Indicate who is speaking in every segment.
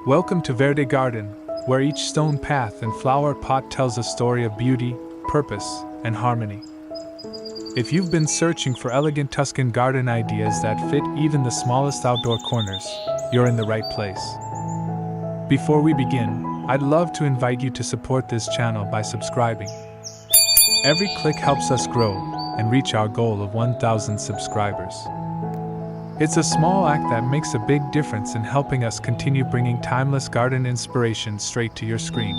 Speaker 1: Welcome to Verde Garden, where each stone path and flower pot tells a story of beauty, purpose, and harmony. If you've been searching for elegant Tuscan garden ideas that fit even the smallest outdoor corners, you're in the right place. Before we begin, I'd love to invite you to support this channel by subscribing. Every click helps us grow and reach our goal of 1,000 subscribers. It's a small act that makes a big difference in helping us continue bringing timeless garden inspiration straight to your screen.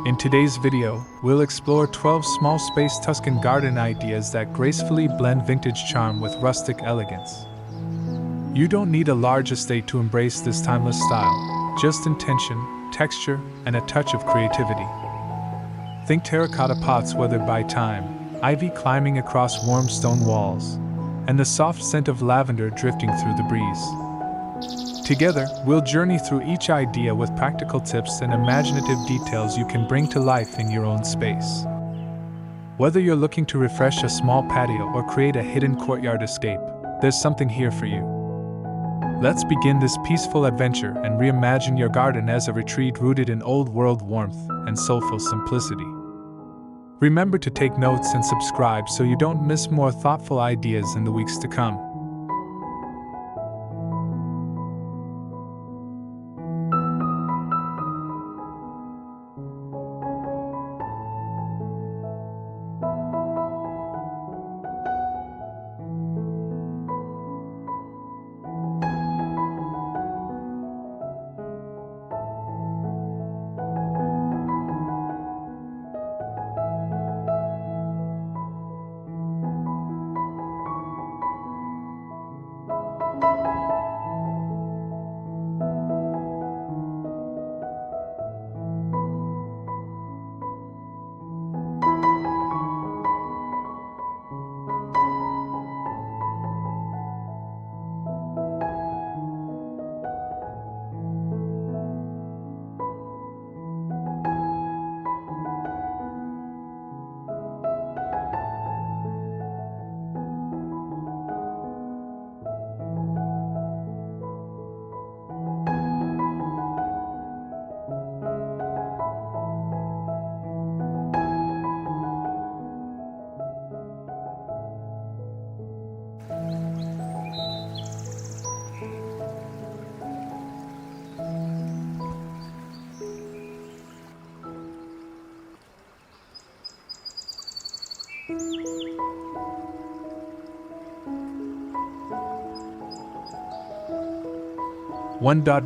Speaker 1: In today's video, we'll explore 12 small space Tuscan garden ideas that gracefully blend vintage charm with rustic elegance. You don't need a large estate to embrace this timeless style, just intention, texture, and a touch of creativity. Think terracotta pots weathered by time, ivy climbing across warm stone walls, and the soft scent of lavender drifting through the breeze. Together, we'll journey through each idea with practical tips and imaginative details you can bring to life in your own space. Whether you're looking to refresh a small patio or create a hidden courtyard escape, there's something here for you. Let's begin this peaceful adventure and reimagine your garden as a retreat rooted in old-world warmth and soulful simplicity. Remember to take notes and subscribe so you don't miss more thoughtful ideas in the weeks to come.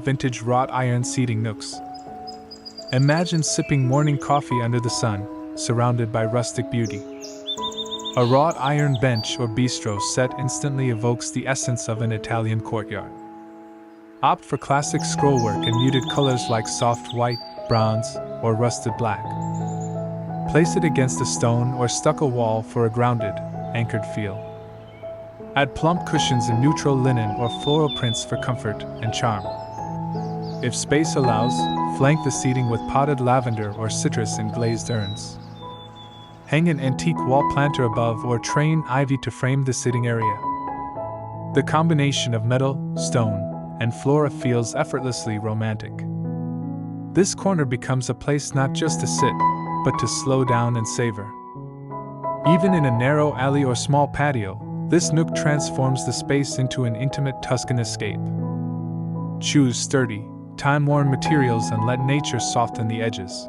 Speaker 1: Vintage wrought iron seating nooks. Imagine sipping morning coffee under the sun, surrounded by rustic beauty. A wrought iron bench or bistro set instantly evokes the essence of an Italian courtyard. Opt for classic scrollwork and muted colors like soft white, bronze, or rusted black. Place it against a stone or stucco wall for a grounded, anchored feel. Add plump cushions in neutral linen or floral prints for comfort and charm. If space allows, flank the seating with potted lavender or citrus in glazed urns. Hang an antique wall planter above or train ivy to frame the sitting area. The combination of metal, stone, and flora feels effortlessly romantic. This corner becomes a place not just to sit, but to slow down and savor. Even in a narrow alley or small patio, this nook transforms the space into an intimate Tuscan escape. Choose sturdy, time-worn materials and let nature soften the edges.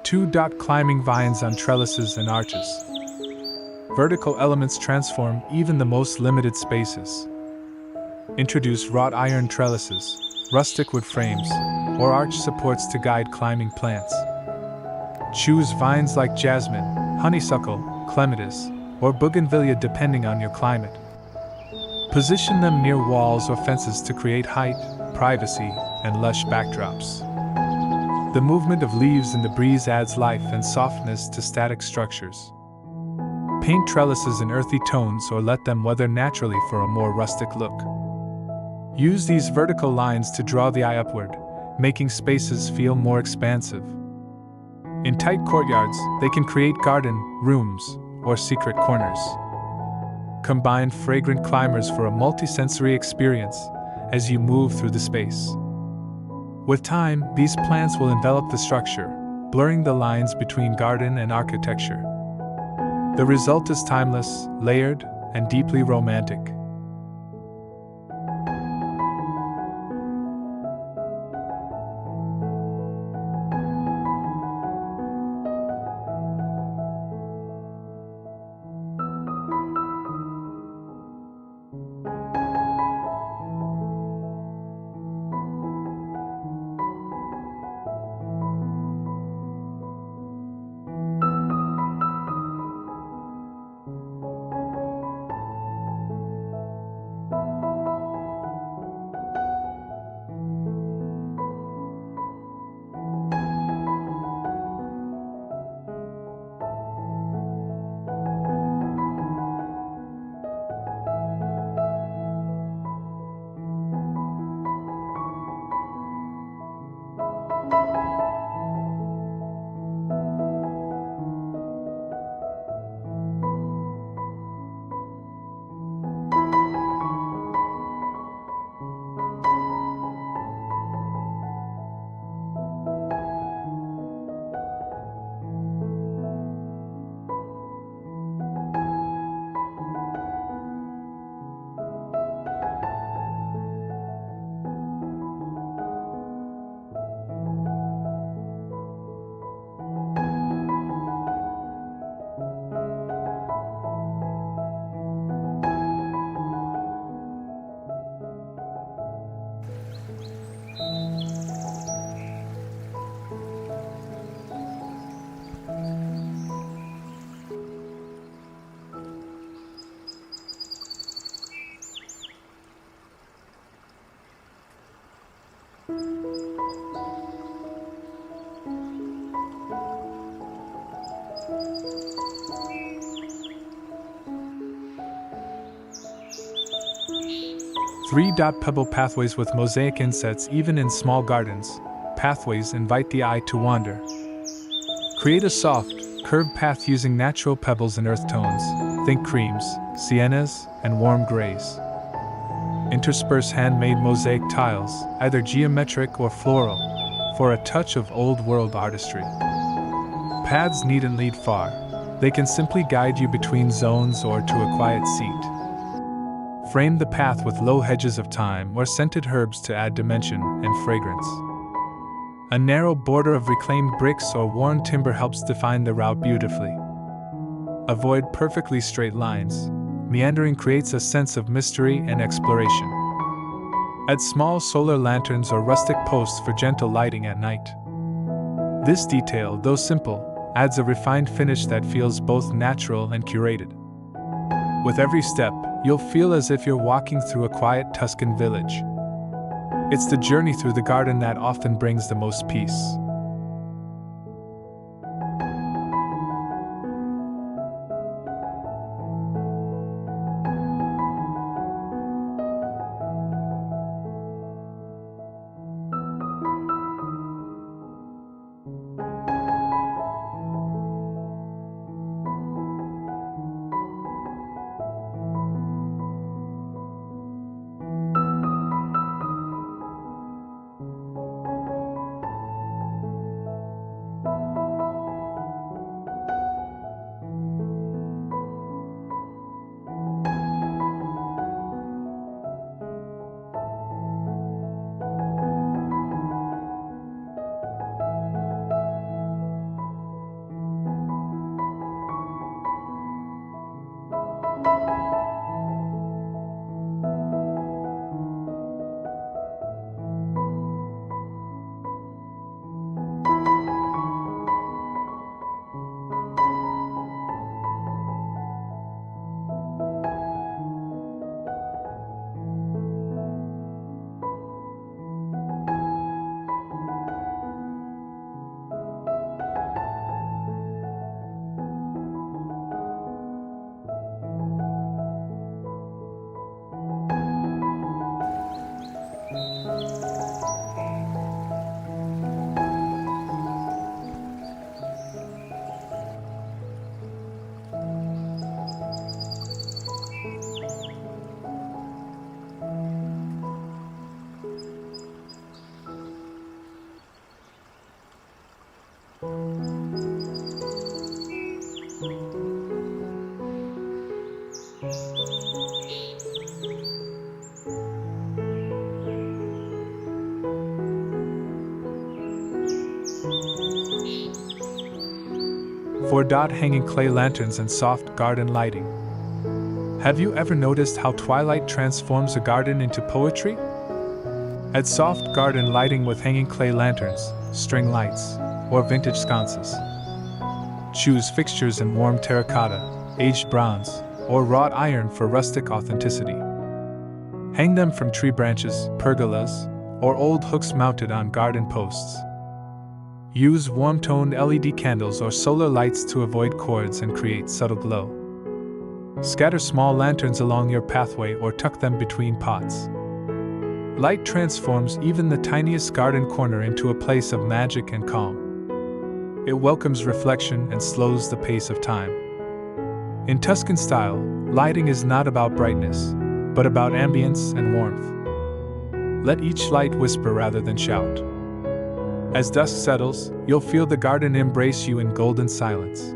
Speaker 1: 2. Climbing vines on trellises and arches. Vertical elements transform even the most limited spaces. Introduce wrought iron trellises, rustic wood frames, or arch supports to guide climbing plants. Choose vines like jasmine, honeysuckle, clematis, or bougainvillea depending on your climate. Position them near walls or fences to create height, privacy, and lush backdrops. The movement of leaves in the breeze adds life and softness to static structures. Paint trellises in earthy tones or let them weather naturally for a more rustic look. Use these vertical lines to draw the eye upward, making spaces feel more expansive. In tight courtyards, they can create garden, rooms, or secret corners. Combine fragrant climbers for a multisensory experience as you move through the space. With time, these plants will envelop the structure, blurring the lines between garden and architecture. The result is timeless, layered, and deeply romantic. Pebble pathways with mosaic insets. Even in small gardens, pathways invite the eye to wander. Create a soft, curved path using natural pebbles and earth tones, think creams, siennas, and warm grays. Intersperse handmade mosaic tiles, either geometric or floral, for a touch of old-world artistry. Paths needn't lead far. They can simply guide you between zones or to a quiet seat. Frame the path with low hedges of thyme or scented herbs to add dimension and fragrance. A narrow border of reclaimed bricks or worn timber helps define the route beautifully. Avoid perfectly straight lines. Meandering creates a sense of mystery and exploration. Add small solar lanterns or rustic posts for gentle lighting at night. This detail, though simple, adds a refined finish that feels both natural and curated. With every step, you'll feel as if you're walking through a quiet Tuscan village. It's the journey through the garden that often brings the most peace. For dot hanging clay lanterns and soft garden lighting. Have you ever noticed how twilight transforms a garden into poetry? Add soft garden lighting with hanging clay lanterns, string lights, or vintage sconces. Choose fixtures in warm terracotta, aged bronze, or wrought iron for rustic authenticity. Hang them from tree branches, pergolas, or old hooks mounted on garden posts. Use warm-toned LED candles or solar lights to avoid cords and create subtle glow. Scatter small lanterns along your pathway or tuck them between pots. Light transforms even the tiniest garden corner into a place of magic and calm. It welcomes reflection and slows the pace of time. In Tuscan style, lighting is not about brightness, but about ambience and warmth. Let each light whisper rather than shout. As dusk settles, you'll feel the garden embrace you in golden silence.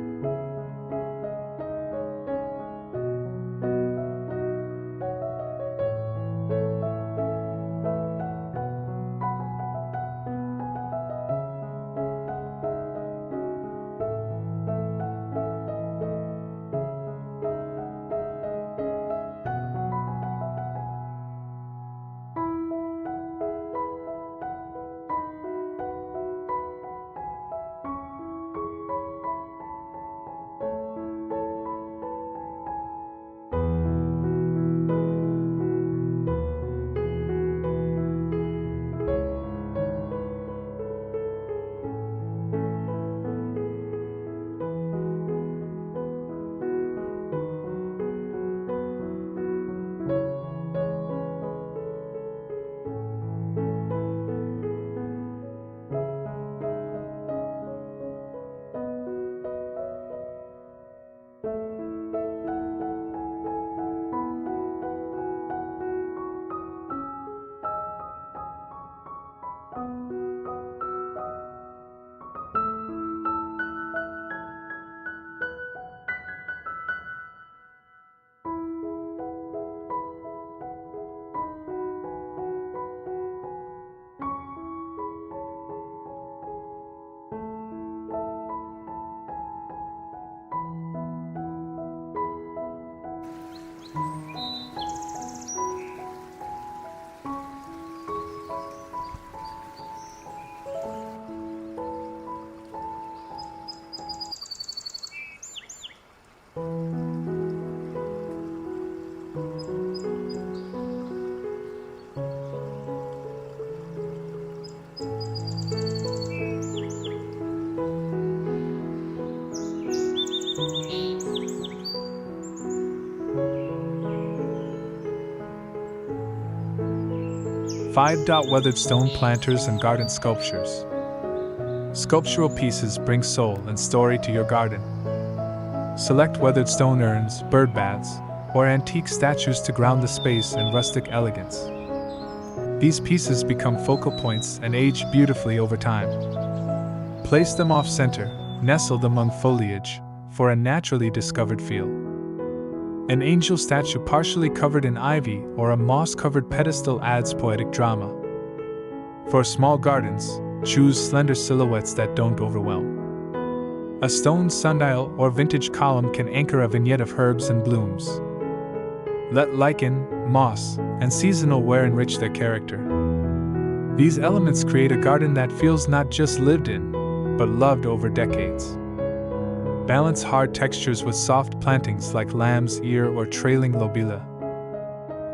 Speaker 1: Five-dot weathered stone planters and garden sculptures. Sculptural pieces bring soul and story to your garden. Select weathered stone urns, bird baths, or antique statues to ground the space in rustic elegance. These pieces become focal points and age beautifully over time. Place them off-center, nestled among foliage, for a naturally discovered feel. An angel statue partially covered in ivy or a moss-covered pedestal adds poetic drama. For small gardens, choose slender silhouettes that don't overwhelm. A stone sundial or vintage column can anchor a vignette of herbs and blooms. Let lichen, moss, and seasonal wear enrich their character. These elements create a garden that feels not just lived in, but loved over decades. Balance hard textures with soft plantings like lamb's ear or trailing lobila.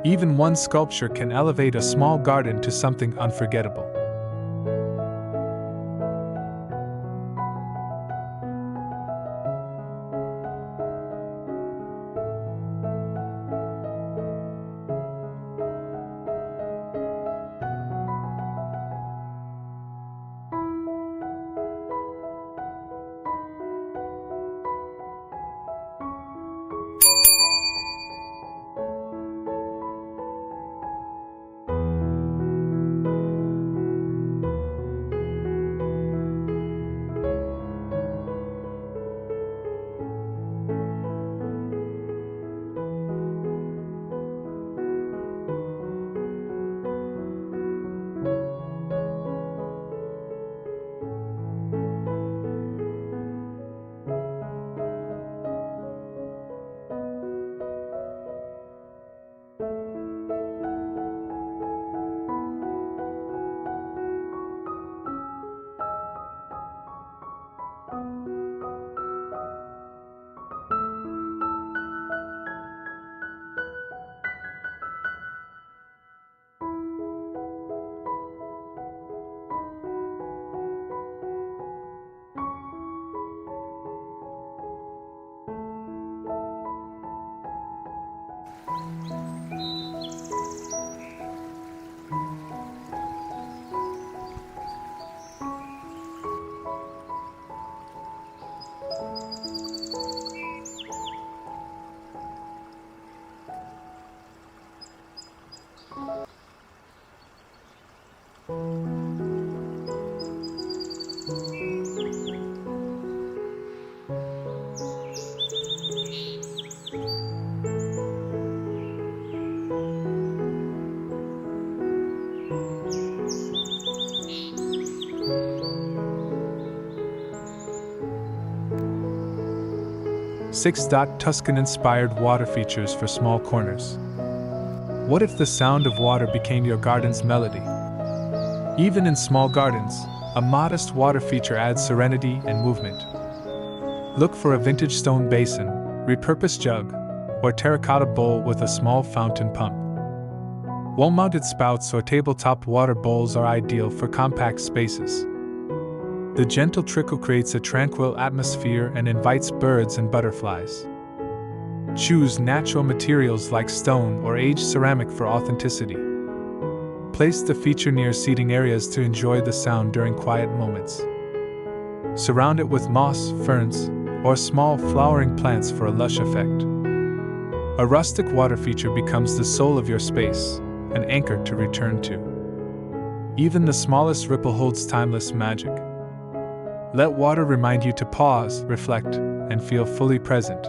Speaker 1: Even one sculpture can elevate a small garden to something unforgettable. 6. Tuscan-Inspired water features for small corners. What if the sound of water became your garden's melody? Even in small gardens, a modest water feature adds serenity and movement. Look for a vintage stone basin, repurposed jug, or terracotta bowl with a small fountain pump. Wall-mounted spouts or tabletop water bowls are ideal for compact spaces. The gentle trickle creates a tranquil atmosphere and invites birds and butterflies. Choose natural materials like stone or aged ceramic for authenticity. Place the feature near seating areas to enjoy the sound during quiet moments. Surround it with moss, ferns, or small flowering plants for a lush effect. A rustic water feature becomes the soul of your space, an anchor to return to. Even the smallest ripple holds timeless magic. Let water remind you to pause, reflect, and feel fully present.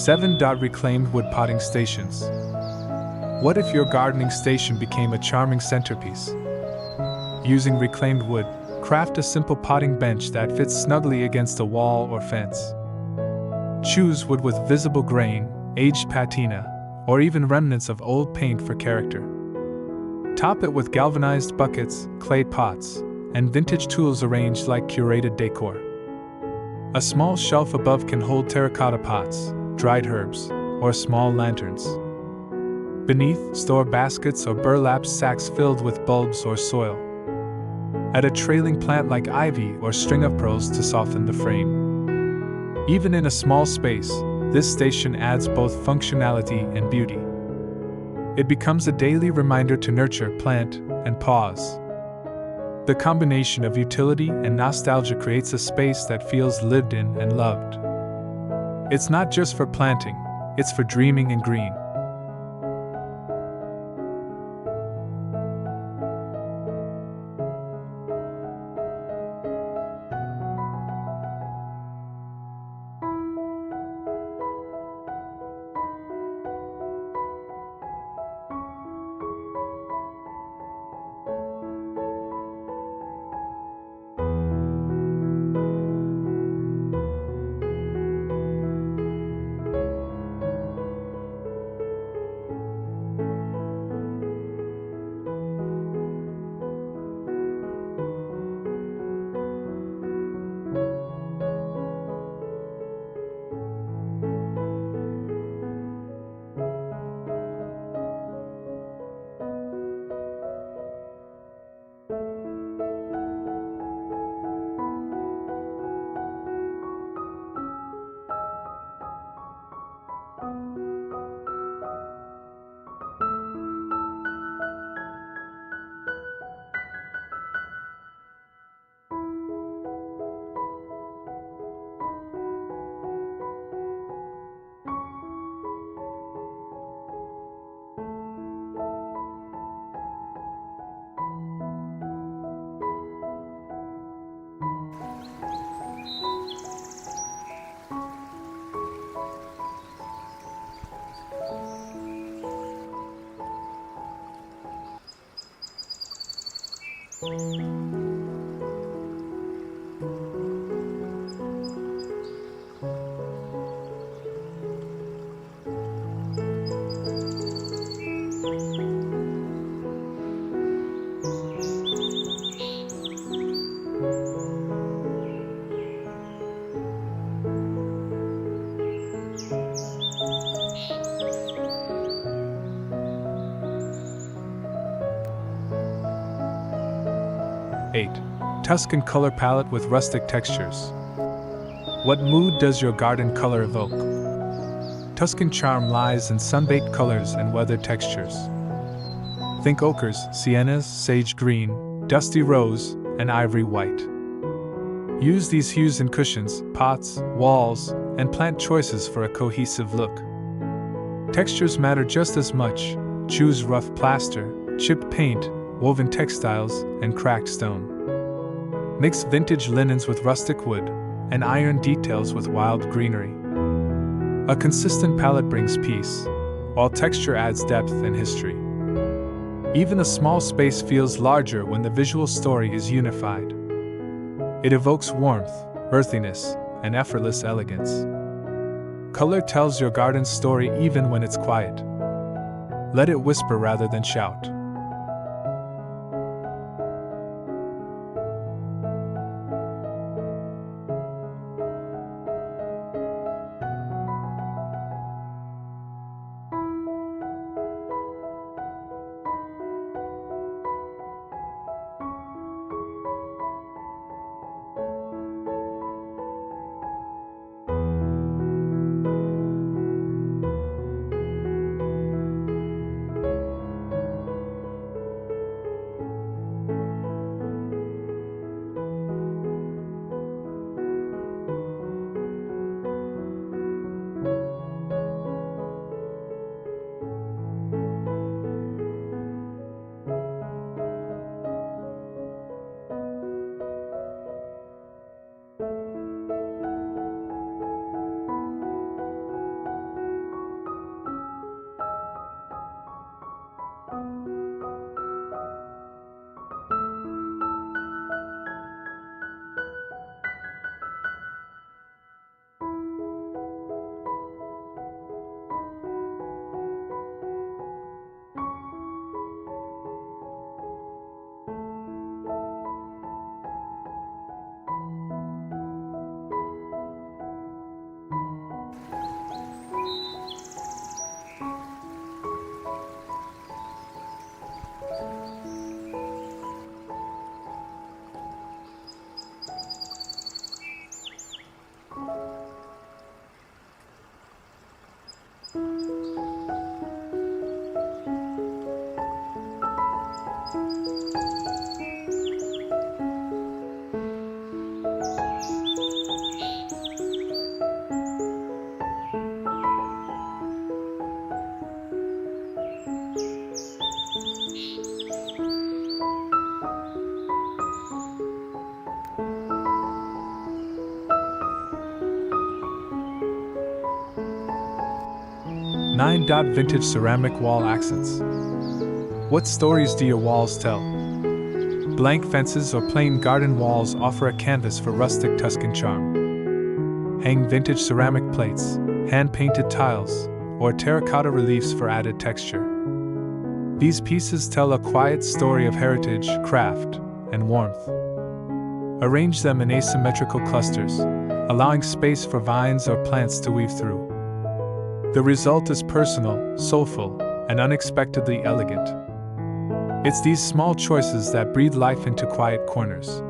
Speaker 1: Seven. Reclaimed wood potting stations. What if your gardening station became a charming centerpiece? Using reclaimed wood, craft a simple potting bench that fits snugly against a wall or fence. Choose wood with visible grain, aged patina, or even remnants of old paint for character. Top it with galvanized buckets, clay pots, and vintage tools arranged like curated decor. A small shelf above can hold terracotta pots, dried herbs, or small lanterns. Beneath, store baskets or burlap sacks filled with bulbs or soil. Add a trailing plant like ivy or string of pearls to soften the frame. Even in a small space, this station adds both functionality and beauty. It becomes a daily reminder to nurture, plant, and pause. The combination of utility and nostalgia creates a space that feels lived in and loved. It's not just for planting, it's for dreaming in green. 8. Tuscan color palette with rustic textures. What mood does your garden color evoke? Tuscan charm lies in sun-baked colors and weathered textures. Think ochres, siennas, sage green, dusty rose, and ivory white. Use these hues in cushions, pots, walls, and plant choices for a cohesive look. Textures matter just as much. Choose rough plaster, chipped paint, woven textiles, and cracked stone. Mix vintage linens with rustic wood, and iron details with wild greenery. A consistent palette brings peace, while texture adds depth and history. Even a small space feels larger when the visual story is unified. It evokes warmth, earthiness, and effortless elegance. Color tells your garden's story even when it's quiet. Let it whisper rather than shout. Nine. Vintage ceramic wall accents. What stories do your walls tell? Blank fences or plain garden walls offer a canvas for rustic Tuscan charm. Hang vintage ceramic plates, hand-painted tiles, or terracotta reliefs for added texture. These pieces tell a quiet story of heritage, craft, and warmth. Arrange them in asymmetrical clusters, allowing space for vines or plants to weave through. The result is personal, soulful, and unexpectedly elegant. It's these small choices that breathe life into quiet corners.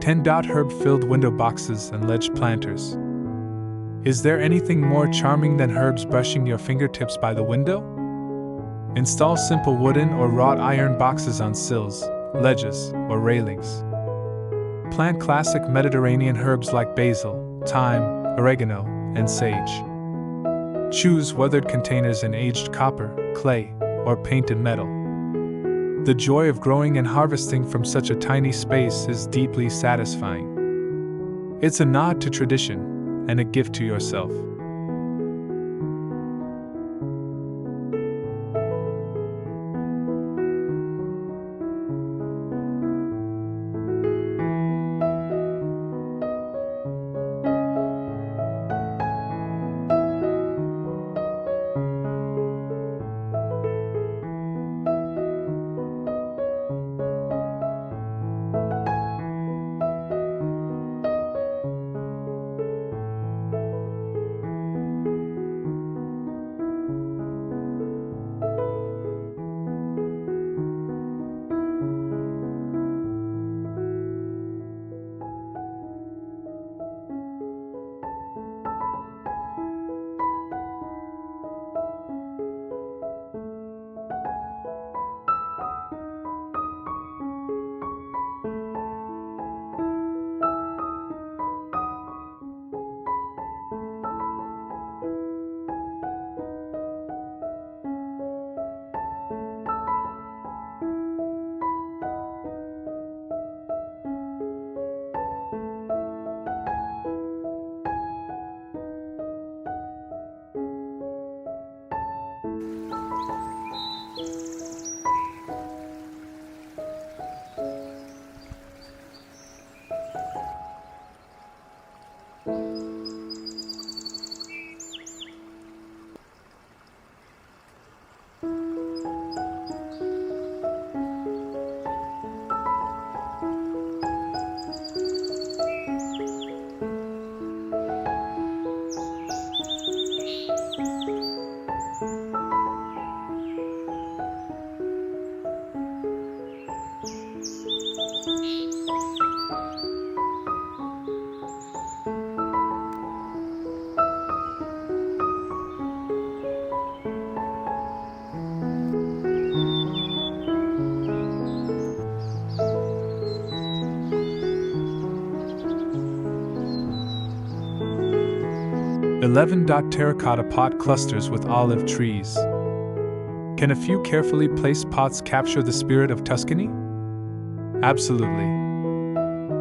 Speaker 1: Ten-dot herb-filled window boxes and ledge planters. Is there anything more charming than herbs brushing your fingertips by the window? Install simple wooden or wrought iron boxes on sills, ledges, or railings. Plant classic Mediterranean herbs like basil, thyme, oregano, and sage. Choose weathered containers in aged copper, clay, or painted metal. The joy of growing and harvesting from such a tiny space is deeply satisfying. It's a nod to tradition and a gift to yourself. Terracotta pot clusters with olive trees. Can a few carefully placed pots capture the spirit of Tuscany? Absolutely.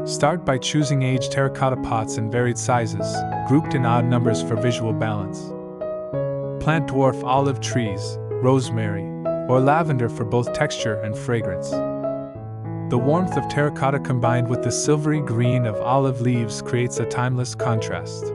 Speaker 1: Start by choosing aged terracotta pots in varied sizes, grouped in odd numbers for visual balance. Plant dwarf olive trees, rosemary, or lavender for both texture and fragrance. The warmth of terracotta combined with the silvery green of olive leaves creates a timeless contrast.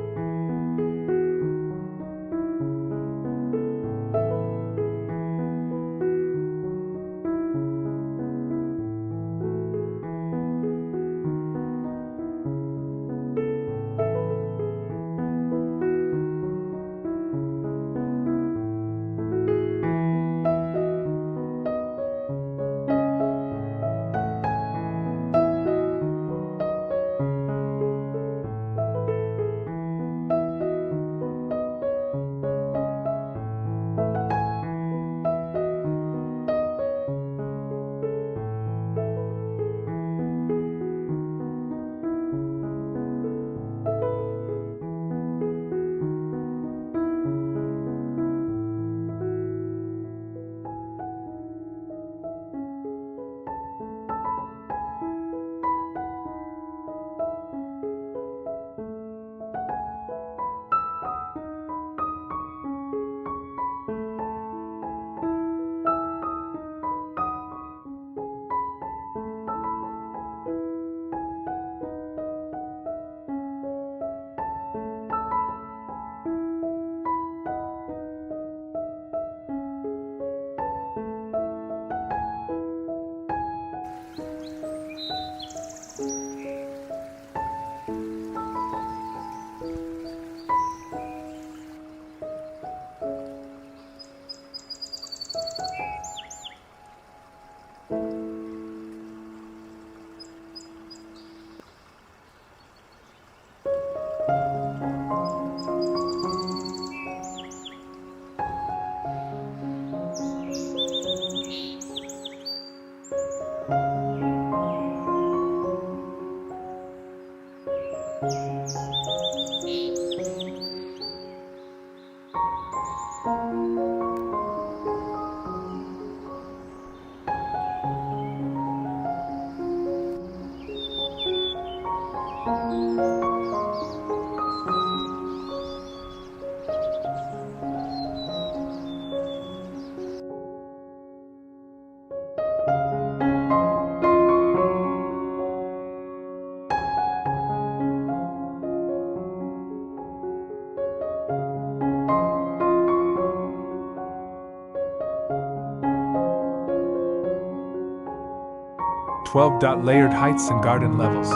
Speaker 1: 12 layered heights and garden levels.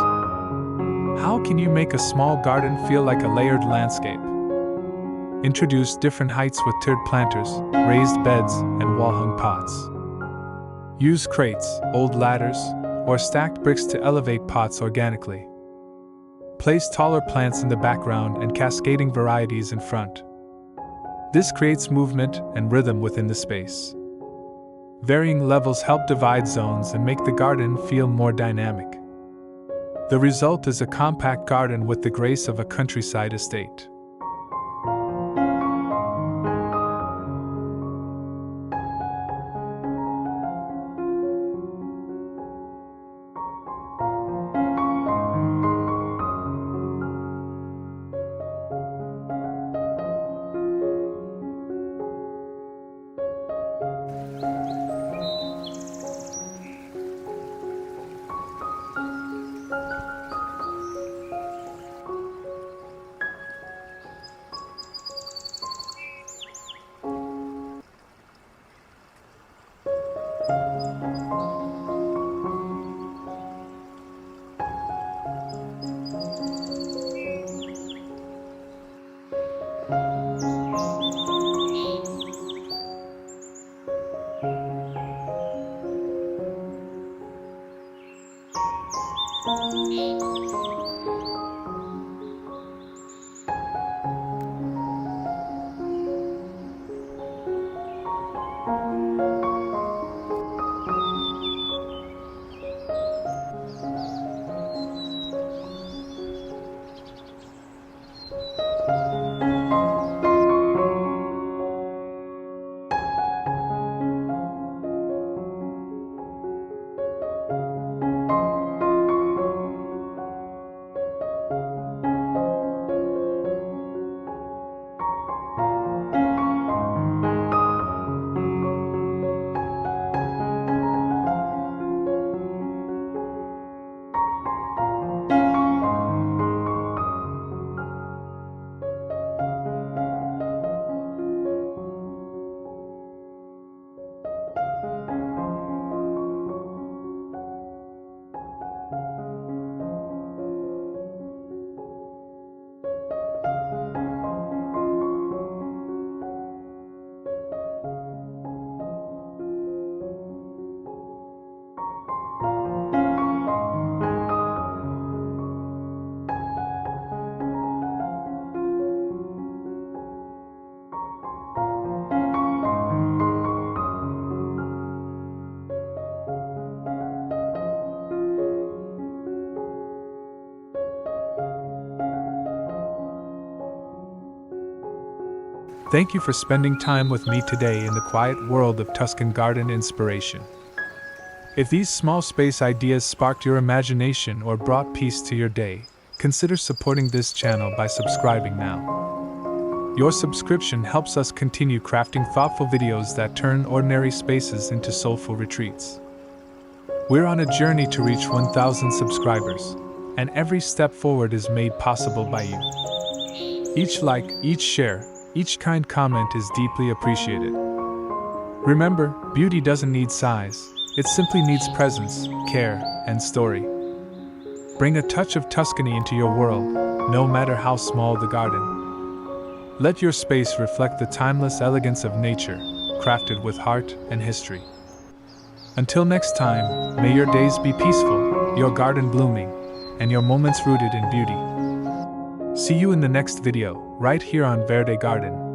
Speaker 1: How can you make a small garden feel like a layered landscape? Introduce different heights with tiered planters, raised beds, and wall-hung pots. Use crates, old ladders, or stacked bricks to elevate pots organically. Place taller plants in the background and cascading varieties in front. This creates movement and rhythm within the space. Varying levels help divide zones and make the garden feel more dynamic. The result is a compact garden with the grace of a countryside estate. Thank you for spending time with me today in the quiet world of Tuscan garden inspiration. If these small space ideas sparked your imagination or brought peace to your day, consider supporting this channel by subscribing now. Your subscription helps us continue crafting thoughtful videos that turn ordinary spaces into soulful retreats. We're on a journey to reach 1,000 subscribers, and every step forward is made possible by you. Each like, each share, each kind comment is deeply appreciated. Remember, beauty doesn't need size, it simply needs presence, care, and story. Bring a touch of Tuscany into your world, no matter how small the garden. Let your space reflect the timeless elegance of nature, crafted with heart and history. Until next time, may your days be peaceful, your garden blooming, and your moments rooted in beauty. See you in the next video, right here on Verde Garden.